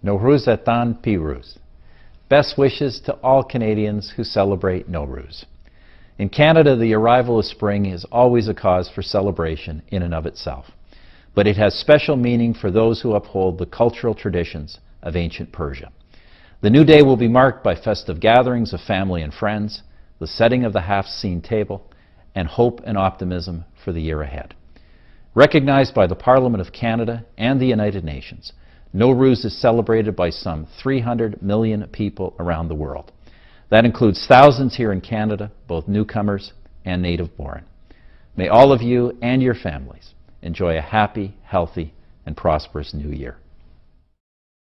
Nowruz Piruz. Best wishes to all Canadians who celebrate Nowruz. In Canada, the arrival of spring is always a cause for celebration in and of itself, but it has special meaning for those who uphold the cultural traditions of ancient Persia. The new day will be marked by festive gatherings of family and friends, the setting of the half-seen table, and hope and optimism for the year ahead. Recognized by the Parliament of Canada and the United Nations, Nowruz is celebrated by some 300 million people around the world. That includes thousands here in Canada, both newcomers and native-born. May all of you and your families enjoy a happy, healthy, and prosperous new year.